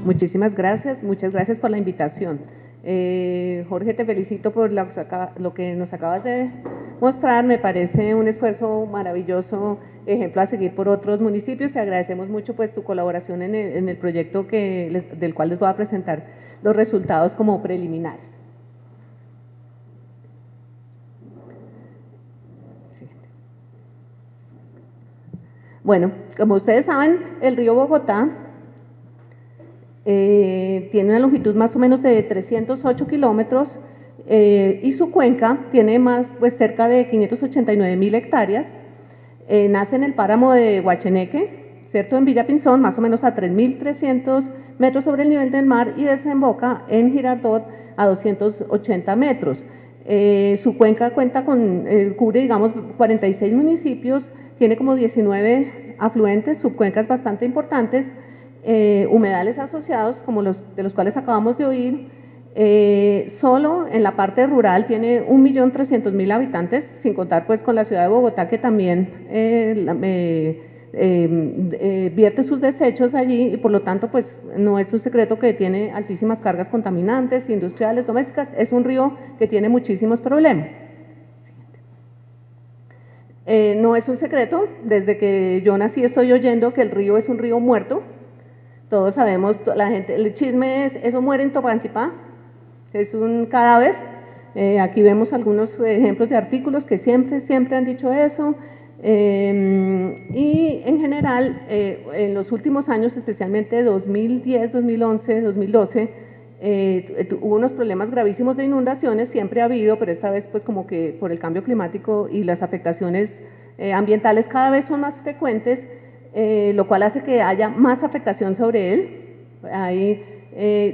Muchísimas gracias, muchas gracias por la invitación. Jorge, te felicito por lo que nos acabas de mostrar, me parece un esfuerzo maravilloso, ejemplo a seguir por otros municipios y agradecemos mucho pues tu colaboración en el proyecto del cual les voy a presentar los resultados como preliminares. Bueno, como ustedes saben, el río Bogotá tiene una longitud más o menos de 308 kilómetros y su cuenca tiene pues cerca de 589.000 hectáreas. Nace en el páramo de Guacheneque, ¿cierto? En Villa Pinzón, más o menos a 3.300 metros sobre el nivel del mar y desemboca en Girardot a 280 metros. Su cuenca cubre, digamos, 46 municipios, tiene como 19 afluentes, subcuencas bastante importantes, humedales asociados, como de los cuales acabamos de oír. Solo en la parte rural tiene 1.300.000 habitantes, sin contar pues con la ciudad de Bogotá, que también vierte sus desechos allí y por lo tanto pues no es un secreto que tiene altísimas cargas contaminantes, industriales, domésticas. Es un río que tiene muchísimos problemas. No es un secreto, desde que yo nací estoy oyendo que el río es un río muerto. Todos sabemos, la gente, el chisme es, eso muere en Tocancipá, es un cadáver. Aquí vemos algunos ejemplos de artículos que siempre han dicho eso. Y en general, en los últimos años, especialmente 2010, 2011, 2012, hubo unos problemas gravísimos de inundaciones, siempre ha habido, pero esta vez pues como que por el cambio climático y las afectaciones ambientales cada vez son más frecuentes, lo cual hace que haya más afectación sobre él. Hay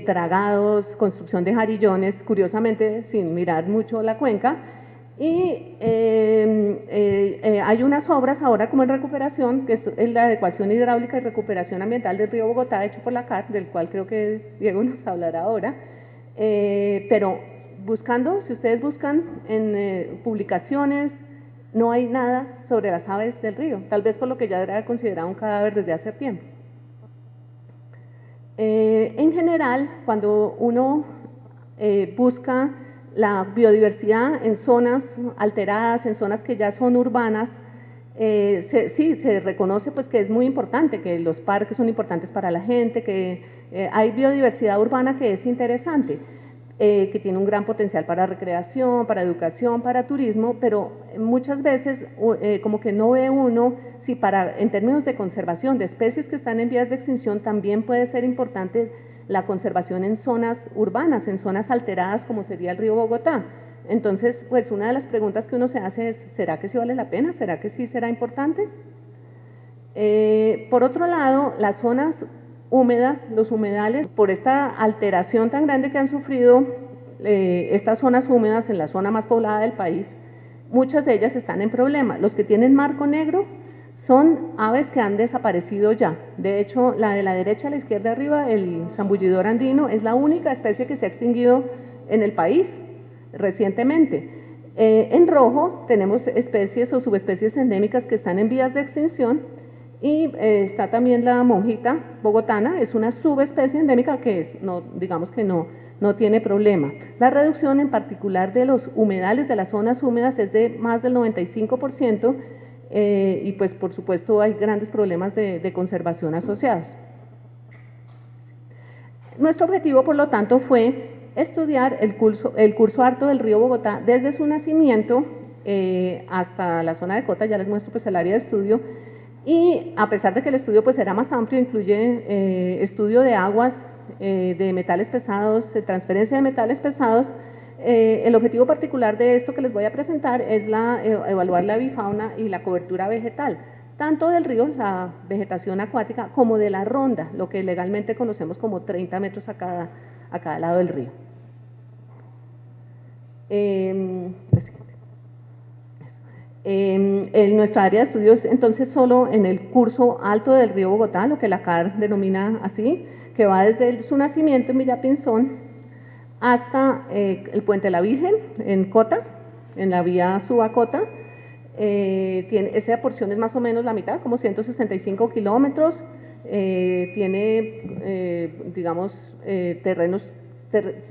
dragados, construcción de jarillones, curiosamente sin mirar mucho la cuenca, y hay unas obras ahora como en recuperación, que es la adecuación hidráulica y recuperación ambiental del río Bogotá, hecho por la CAR, del cual creo que Diego nos hablará ahora, pero buscando, si ustedes buscan en publicaciones, no hay nada sobre las aves del río, tal vez por lo que ya era considerado un cadáver desde hace tiempo. En general, cuando uno busca la biodiversidad en zonas alteradas, en zonas que ya son urbanas, sí, se reconoce pues que es muy importante, que los parques son importantes para la gente, que hay biodiversidad urbana que es interesante, que tiene un gran potencial para recreación, para educación, para turismo, pero muchas veces como que no ve uno si en términos de conservación de especies que están en vías de extinción también puede ser importante la conservación en zonas urbanas, en zonas alteradas como sería el río Bogotá. Entonces, pues una de las preguntas que uno se hace es, ¿será que sí vale la pena? ¿Será que sí será importante? Por otro lado, las zonas húmedas, los humedales, por esta alteración tan grande que han sufrido estas zonas húmedas en la zona más poblada del país, muchas de ellas están en problemas. Los que tienen marco negro son aves que han desaparecido ya. De hecho, la de la derecha a la izquierda arriba, el zambullidor andino, es la única especie que se ha extinguido en el país recientemente. En rojo tenemos especies o subespecies endémicas que están en vías de extinción y está también la monjita bogotana, es una subespecie endémica que digamos que no tiene problema. La reducción en particular de los humedales, de las zonas húmedas, es de más del 95%, y pues por supuesto hay grandes problemas de conservación asociados. Nuestro objetivo, por lo tanto, fue estudiar el curso alto del río Bogotá desde su nacimiento hasta la zona de cota. Ya les muestro pues el área de estudio, y a pesar de que el estudio pues era más amplio, incluye estudio de aguas, de metales pesados, de transferencia de metales pesados, el objetivo particular de esto que les voy a presentar es evaluar la bifauna y la cobertura vegetal, tanto del río, la vegetación acuática, como de la ronda, lo que legalmente conocemos como 30 metros a cada lado del río. En nuestra área de estudios, entonces, solo en el curso alto del río Bogotá, lo que la CAR denomina así, que va desde su nacimiento en Villa Pinzón hasta el Puente de la Virgen, en Cota, en la vía Suba-Cota. Esa porción es más o menos la mitad, como 165 kilómetros, tiene, digamos, terrenos,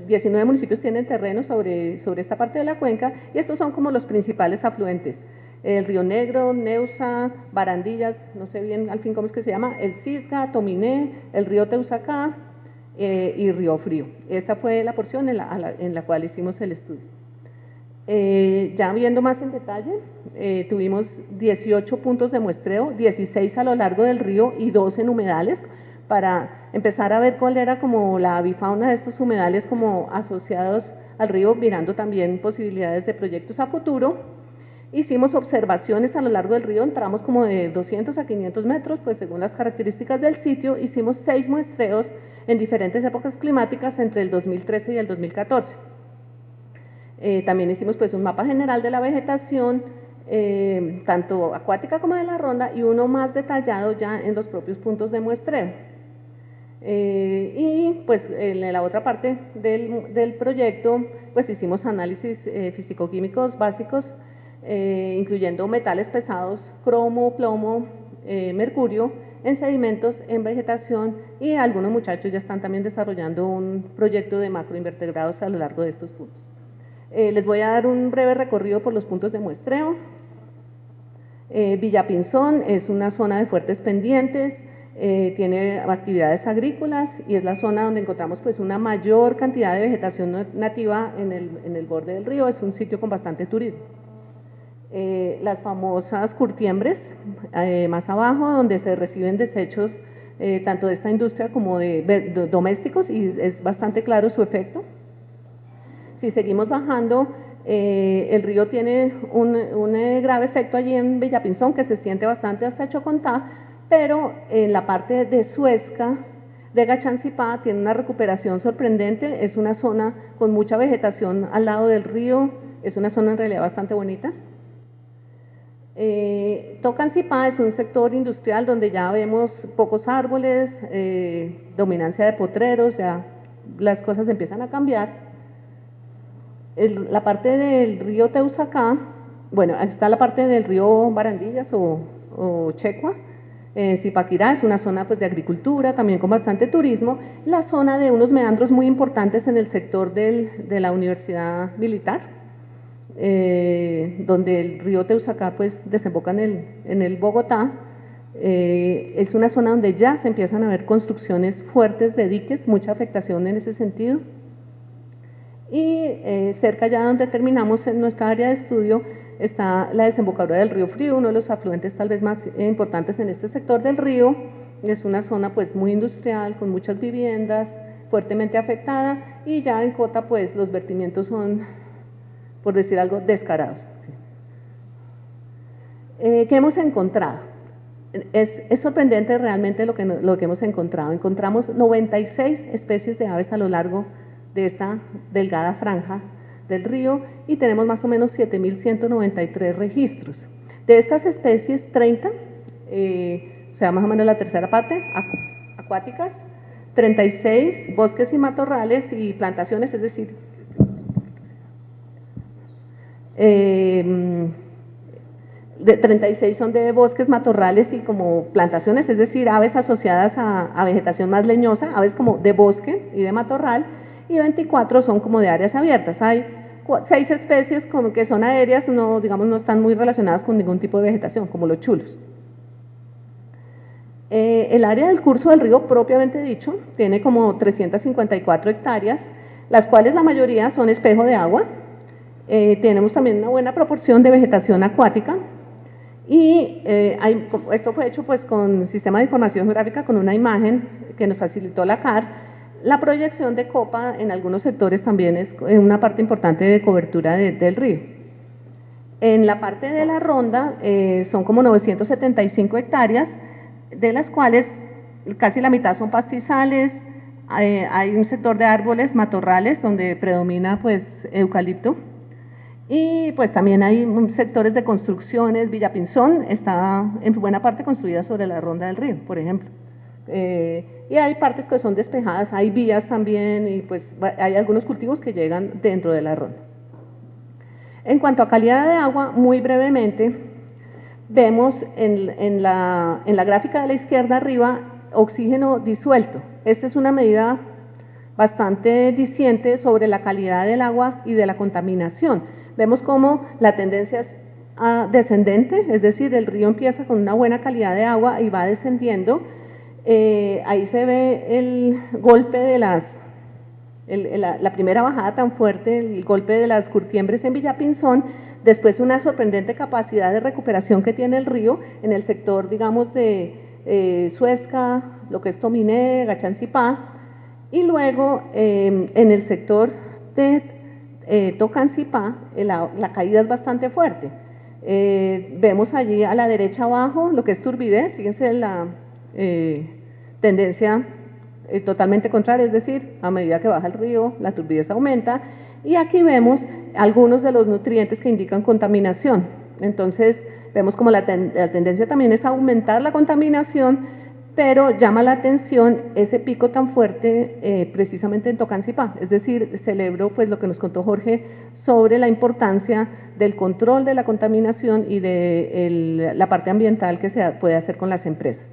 19 municipios tienen terrenos sobre esta parte de la cuenca, y estos son como los principales afluentes. El Río Negro, Neusa, Barandillas, no sé bien al fin cómo es que se llama, el Cisga, Tominé, el río Teusacá y Río Frío. Esta fue la porción en la cual hicimos el estudio. Ya viendo más en detalle, tuvimos 18 puntos de muestreo, 16 a lo largo del río y 2 en humedales, para empezar a ver cuál era como la avifauna de estos humedales como asociados al río, mirando también posibilidades de proyectos a futuro. Hicimos observaciones a lo largo del río, entramos como de 200 a 500 metros, pues según las características del sitio. Hicimos 6 muestreos en diferentes épocas climáticas entre el 2013 y el 2014. También hicimos pues un mapa general de la vegetación, tanto acuática como de la ronda, y uno más detallado ya en los propios puntos de muestreo. Y pues en la otra parte del proyecto pues hicimos análisis físico-químicos básicos, incluyendo metales pesados, cromo, plomo, mercurio, en sedimentos, en vegetación, y algunos muchachos ya están también desarrollando un proyecto de macroinvertebrados a lo largo de estos puntos. Les voy a dar un breve recorrido por los puntos de muestreo. Villapinzón es una zona de fuertes pendientes, tiene actividades agrícolas y es la zona donde encontramos pues una mayor cantidad de vegetación nativa en el borde del río. Es un sitio con bastante turismo. Las famosas curtiembres, más abajo, donde se reciben desechos tanto de esta industria como de domésticos, y es bastante claro su efecto. Si seguimos bajando, el río tiene un grave efecto allí en Villapinzón, que se extiende bastante hasta Chocontá, pero en la parte de Suezca, de Gachancipá, tiene una recuperación sorprendente. Es una zona con mucha vegetación al lado del río, es una zona en realidad bastante bonita. Tocancipá es un sector industrial donde ya vemos pocos árboles, dominancia de potreros, ya las cosas empiezan a cambiar. La parte del río Teusacá, bueno, está la parte del río Barandillas o Checua. Zipaquirá es una zona pues de agricultura, también con bastante turismo, la zona de unos meandros muy importantes en el sector de la Universidad Militar, donde el río Teusacá pues desemboca en el Bogotá. Es una zona donde ya se empiezan a ver construcciones fuertes de diques, mucha afectación en ese sentido. Y cerca ya donde terminamos en nuestra área de estudio está la desembocadura del río Frío, uno de los afluentes tal vez más importantes en este sector del río. Es una zona pues muy industrial, con muchas viviendas, fuertemente afectada, y ya en cota pues los vertimientos son, por decir algo, descarados. ¿Qué hemos encontrado? Es sorprendente realmente lo que hemos encontrado. Encontramos 96 especies de aves a lo largo de esta delgada franja del río, y tenemos más o menos 7.193 registros. De estas especies, 30, o sea, más o menos la tercera parte, acuáticas, 36 bosques y matorrales y plantaciones, es decir, 36 son de bosques, matorrales y como plantaciones, es decir, aves asociadas a vegetación más leñosa, aves como de bosque y de matorral, y 24 son como de áreas abiertas. Hay 6 especies como que son aéreas, no, digamos, no están muy relacionadas con ningún tipo de vegetación, como los chulos. El área del curso del río propiamente dicho tiene como 354 hectáreas, las cuales la mayoría son espejo de agua. Tenemos también una buena proporción de vegetación acuática, y esto fue hecho pues con sistema de información geográfica, con una imagen que nos facilitó la CAR. La proyección de copa en algunos sectores también es una parte importante de cobertura del río. En la parte de la ronda son como 975 hectáreas, de las cuales casi la mitad son pastizales. Hay un sector de árboles, matorrales, donde predomina pues eucalipto, y pues también hay sectores de construcciones. Villapinzón está en buena parte construida sobre la ronda del río, por ejemplo. Y hay partes que son despejadas, hay vías también, y pues hay algunos cultivos que llegan dentro de la ronda. En cuanto a calidad de agua, muy brevemente, vemos en la gráfica de la izquierda arriba oxígeno disuelto. Esta es una medida bastante diciente sobre la calidad del agua y de la contaminación. Vemos cómo la tendencia es descendente, es decir, el río empieza con una buena calidad de agua y va descendiendo. Ahí se ve el golpe de la primera bajada tan fuerte, el golpe de las curtiembres en Villapinzón, después una sorprendente capacidad de recuperación que tiene el río en el sector, digamos, de Suezca, lo que es Tominé, Gachancipá, y luego en el sector de Tocancipá la caída es bastante fuerte. Vemos allí a la derecha abajo lo que es turbidez, fíjense la tendencia totalmente contraria, es decir, a medida que baja el río, la turbidez aumenta, y aquí vemos algunos de los nutrientes que indican contaminación. Entonces, vemos como la tendencia también es aumentar la contaminación, pero llama la atención ese pico tan fuerte precisamente en Tocancipá, es decir, celebro pues lo que nos contó Jorge sobre la importancia del control de la contaminación y de la parte ambiental que se puede hacer con las empresas.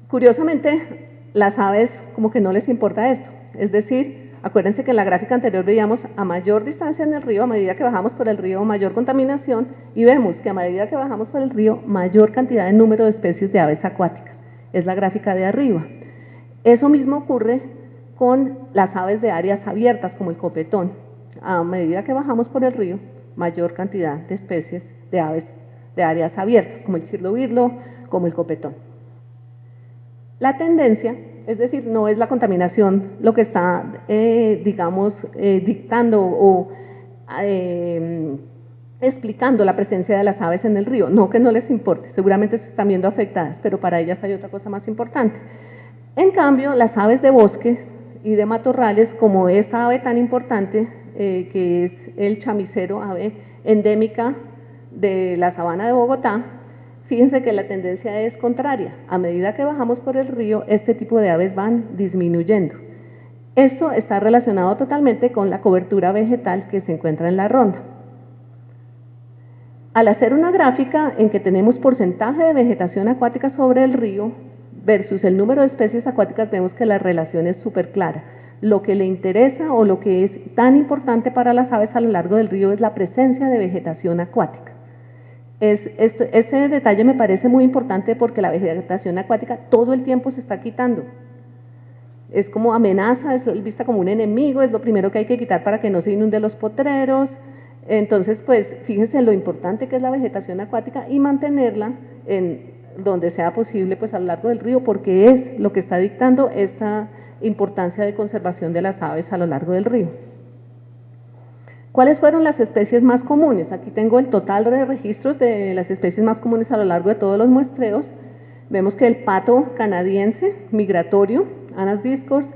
Curiosamente, las aves como que no les importa esto, es decir, acuérdense que en la gráfica anterior veíamos a mayor distancia en el río, a medida que bajamos por el río, mayor contaminación, y vemos que a medida que bajamos por el río, mayor cantidad de número de especies de aves acuáticas. Es la gráfica de arriba. Eso mismo ocurre con las aves de áreas abiertas, como el copetón. A medida que bajamos por el río, mayor cantidad de especies de aves de áreas abiertas, como el chirlobirlo, como el copetón. La tendencia, es decir, no es la contaminación lo que está, digamos, dictando o explicando la presencia de las aves en el río, no que no les importe, seguramente se están viendo afectadas, pero para ellas hay otra cosa más importante. En cambio, las aves de bosques y de matorrales, como esta ave tan importante, que es el chamicero, ave endémica de la sabana de Bogotá, fíjense que la tendencia es contraria. A medida que bajamos por el río, este tipo de aves van disminuyendo. Esto está relacionado totalmente con la cobertura vegetal que se encuentra en la ronda. Al hacer una gráfica en que tenemos porcentaje de vegetación acuática sobre el río versus el número de especies acuáticas, vemos que la relación es súper clara. Lo que le interesa o lo que es tan importante para las aves a lo largo del río es la presencia de vegetación acuática. Este detalle me parece muy importante porque la vegetación acuática todo el tiempo se está quitando. Es como amenaza, es vista como un enemigo, es lo primero que hay que quitar para que no se inunden los potreros. Entonces, pues, fíjense lo importante que es la vegetación acuática y mantenerla en donde sea posible, pues, a lo largo del río, porque es lo que está dictando esta importancia de conservación de las aves a lo largo del río. ¿Cuáles fueron las especies más comunes? Aquí tengo el total de registros de las especies más comunes a lo largo de todos los muestreos. Vemos que el pato canadiense, migratorio, Anas discors,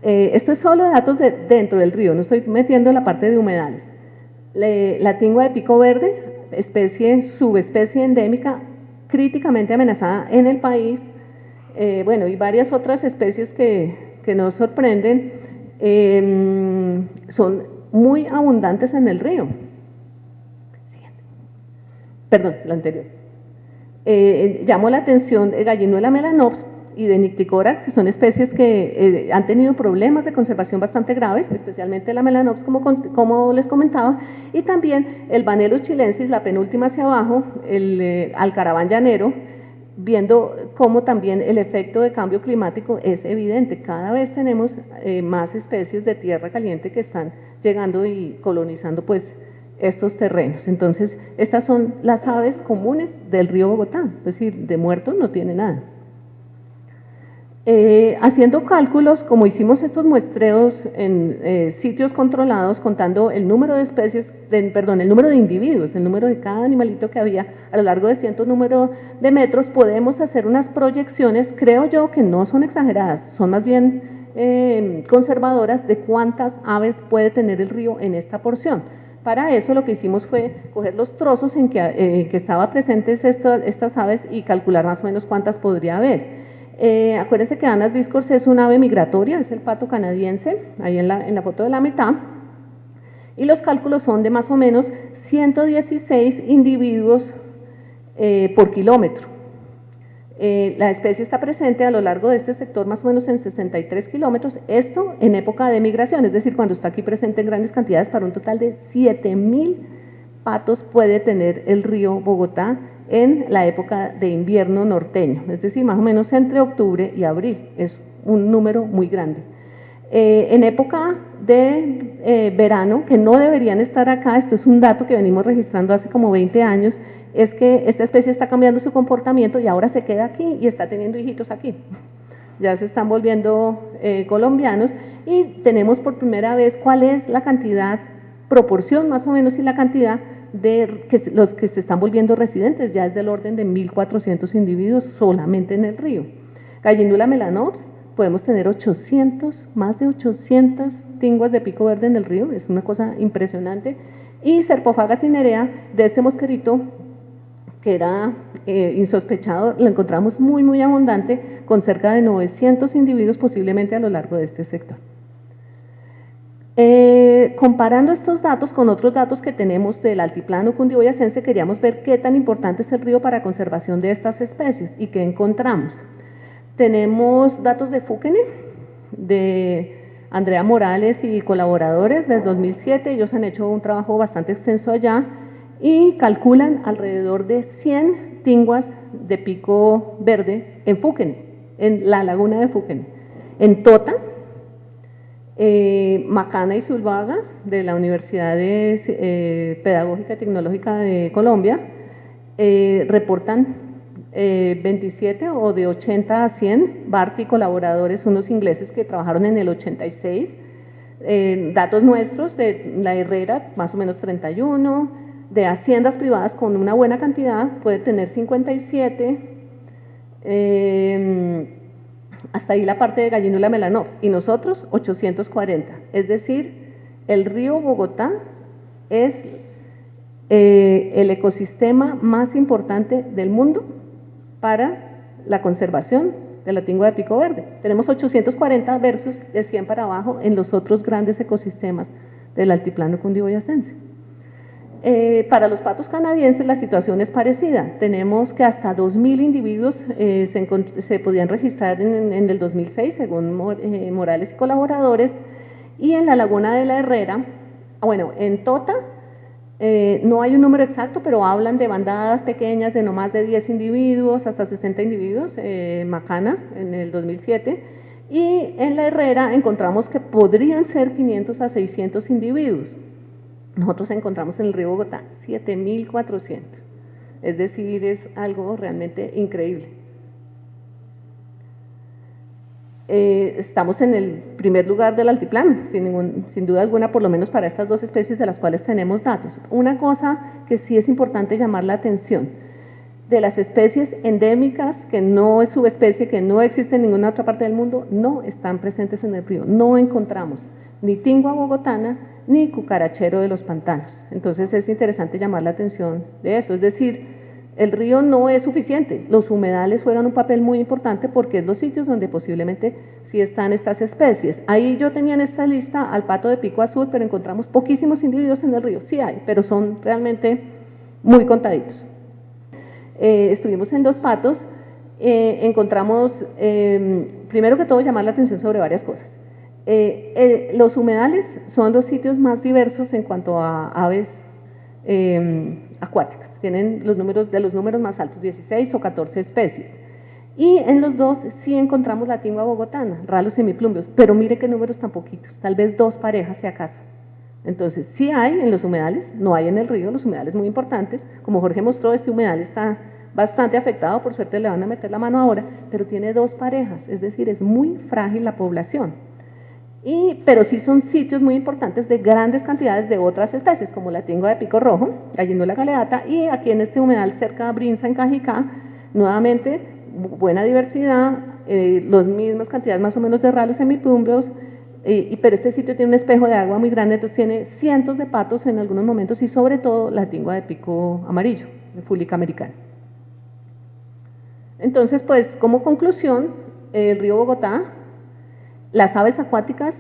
esto es solo datos dentro del río, no estoy metiendo la parte de humedales. La tingua de pico verde, subespecie endémica, críticamente amenazada en el país, bueno, y varias otras especies que nos sorprenden, son muy abundantes en el río. Perdón, la anterior. Llamó la atención de Gallinuela melanops y de Nycticora, que son especies que han tenido problemas de conservación bastante graves, especialmente la melanops, como les comentaba, y también el Vanellus chilensis, la penúltima hacia abajo, el alcaraván llanero, viendo cómo también el efecto de cambio climático es evidente. Cada vez tenemos más especies de tierra caliente que están llegando y colonizando pues estos terrenos. Entonces, estas son las aves comunes del río Bogotá, es decir, de muerto no tiene nada. Haciendo cálculos, como hicimos estos muestreos en sitios controlados, contando el número de especies, el número de individuos, el número de cada animalito que había a lo largo de cierto número de metros, podemos hacer unas proyecciones, creo yo que no son exageradas, son más bien conservadoras de cuántas aves puede tener el río en esta porción. Para eso lo que hicimos fue coger los trozos en que estaban presentes estas aves y calcular más o menos cuántas podría haber. Acuérdense que Anas discors es un ave migratoria, es el pato canadiense, ahí en la foto de la mitad, y los cálculos son de más o menos 116 individuos por kilómetro. La especie está presente a lo largo de este sector más o menos en 63 kilómetros, esto en época de migración, es decir, cuando está aquí presente en grandes cantidades, para un total de 7.000 patos puede tener el río Bogotá en la época de invierno norteño, es decir, más o menos entre octubre y abril, es un número muy grande. En época de verano, que no deberían estar acá, esto es un dato que venimos registrando hace como 20 años, es que esta especie está cambiando su comportamiento y ahora se queda aquí y está teniendo hijitos aquí. Ya se están volviendo colombianos y tenemos por primera vez cuál es la cantidad, proporción más o menos, y la cantidad de los que se están volviendo residentes, ya es del orden de 1.400 individuos solamente en el río. Gallinula melanops, podemos tener 800, más de 800 tinguas de pico verde en el río, es una cosa impresionante. Y Serpophaga cinerea, de este mosquerito, que era insospechado, lo encontramos muy abundante, con cerca de 900 individuos posiblemente a lo largo de este sector. Comparando estos datos con otros datos que tenemos del altiplano cundiboyacense, queríamos ver qué tan importante es el río para la conservación de estas especies y qué encontramos. Tenemos datos de Fúquene, de Andrea Morales y colaboradores desde 2007, ellos han hecho un trabajo bastante extenso allá, y calculan alrededor de 100 tinguas de pico verde en Fúquene, en la laguna de Fúquene. En Tota, Macana y Zuluaga, de la Universidad Pedagógica y Tecnológica de Colombia, reportan 27 o de 80 a 100, Barty colaboradores, unos ingleses que trabajaron en el 86, datos nuestros de la Herrera, más o menos 31, de haciendas privadas con una buena cantidad, puede tener 57, hasta ahí la parte de Gallinula melanops, y nosotros 840, es decir, el río Bogotá es el ecosistema más importante del mundo para la conservación de la tingua de pico verde. Tenemos 840 versus de 100 para abajo en los otros grandes ecosistemas del altiplano cundiboyacense. Para los patos canadienses la situación es parecida. Tenemos que hasta 2.000 individuos se podían registrar en el 2006, según Morales y colaboradores, y en la laguna de la Herrera, bueno, en Tota, no hay un número exacto, pero hablan de bandadas pequeñas de no más de 10 individuos, hasta 60 individuos, Macana en el 2007, y en la Herrera encontramos que podrían ser 500 a 600 individuos. Nosotros encontramos en el río Bogotá 7.400, es decir, es algo realmente increíble. Estamos en el primer lugar del altiplano, sin duda alguna, por lo menos para estas dos especies de las cuales tenemos datos. Una cosa que sí es importante llamar la atención, de las especies endémicas, que no es subespecie, que no existe en ninguna otra parte del mundo, no están presentes en el río, no encontramos ni tingua bogotana, ni cucarachero de los pantanos. Entonces es interesante llamar la atención de eso, es decir, el río no es suficiente, los humedales juegan un papel muy importante porque es los sitios donde posiblemente sí están estas especies. Ahí yo tenía en esta lista al pato de pico azul, pero encontramos poquísimos individuos en el río, sí hay, pero son realmente muy contaditos. Estuvimos en Dos Patos, encontramos, primero que todo, llamar la atención sobre varias cosas. Los humedales son los sitios más diversos en cuanto a aves acuáticas, tienen los números más altos, 16 o 14 especies, y en los dos sí encontramos la tingua bogotana, ralos semiplumbios, pero mire qué números tan poquitos, tal vez 2 parejas si acaso. Entonces sí hay en los humedales, no hay en el río, los humedales muy importantes, como Jorge mostró, este humedal está bastante afectado, por suerte le van a meter la mano ahora, pero tiene 2 parejas, es decir, es muy frágil la población. Pero sí son sitios muy importantes de grandes cantidades de otras especies, como la tingua de pico rojo, Gallinula galeata, y aquí en este humedal cerca de Brinza, en Cajicá, nuevamente buena diversidad, las mismas cantidades más o menos de ralos semiplumbios, pero este sitio tiene un espejo de agua muy grande, entonces tiene cientos de patos en algunos momentos y sobre todo la tingua de pico amarillo, de Fulica americana. Entonces, pues como conclusión, el río Bogotá, las aves acuáticas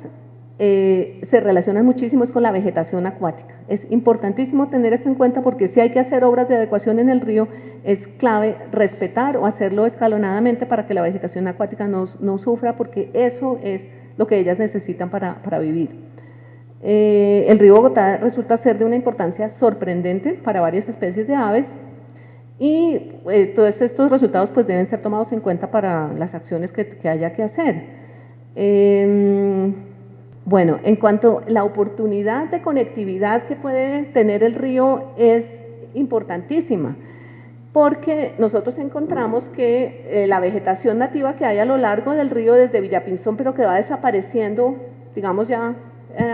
se relacionan muchísimo con la vegetación acuática. Es importantísimo tener esto en cuenta porque si hay que hacer obras de adecuación en el río, es clave respetar o hacerlo escalonadamente para que la vegetación acuática no sufra, porque eso es lo que ellas necesitan para vivir. El río Bogotá resulta ser de una importancia sorprendente para varias especies de aves y todos estos resultados pues deben ser tomados en cuenta para las acciones que haya que hacer. Bueno, en cuanto a la oportunidad de conectividad que puede tener el río es importantísima, porque nosotros encontramos que la vegetación nativa que hay a lo largo del río desde Villapinzón, pero que va desapareciendo, digamos ya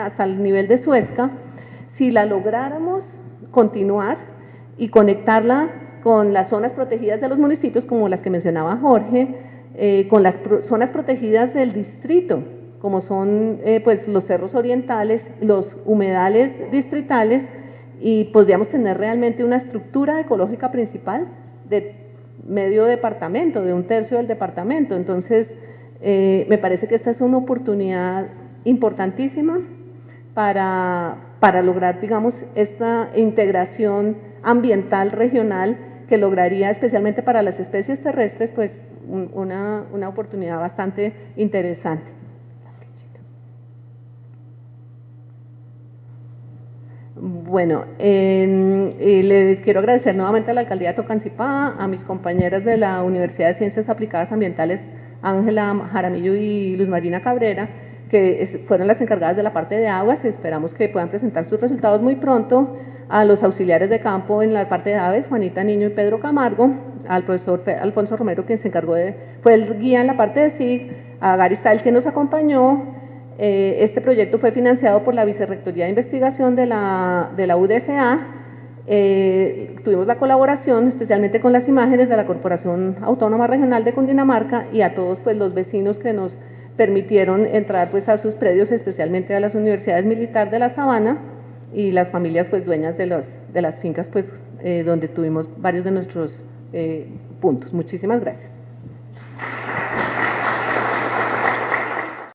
hasta el nivel de Suezca, si la lográramos continuar y conectarla con las zonas protegidas de los municipios, como las que mencionaba Jorge, con las zonas protegidas del distrito, como son pues los cerros orientales, los humedales distritales, y podríamos tener realmente una estructura ecológica principal de medio departamento, de un tercio del departamento. Entonces, me parece que esta es una oportunidad importantísima para lograr, digamos, esta integración ambiental regional que lograría, especialmente para las especies terrestres, pues una oportunidad bastante interesante. Bueno, le quiero agradecer nuevamente a la Alcaldía de Tocancipá, a mis compañeras de la Universidad de Ciencias Aplicadas Ambientales, Ángela Jaramillo y Luz Marina Cabrera, que fueron las encargadas de la parte de aguas. Esperamos que puedan presentar sus resultados muy pronto. A los auxiliares de campo en la parte de aves, Juanita Niño y Pedro Camargo, al profesor Alfonso Romero, quien se encargó fue el guía en la parte de SIG, a Gary Style, que nos acompañó. Este proyecto fue financiado por la Vicerrectoría de Investigación de la UDSA. Tuvimos la colaboración especialmente con las imágenes de la Corporación Autónoma Regional de Cundinamarca y a todos pues los vecinos que nos permitieron entrar pues a sus predios, especialmente a las universidades militares de la Sabana y las familias pues dueñas de las fincas pues donde tuvimos varios de nuestros puntos. Muchísimas gracias.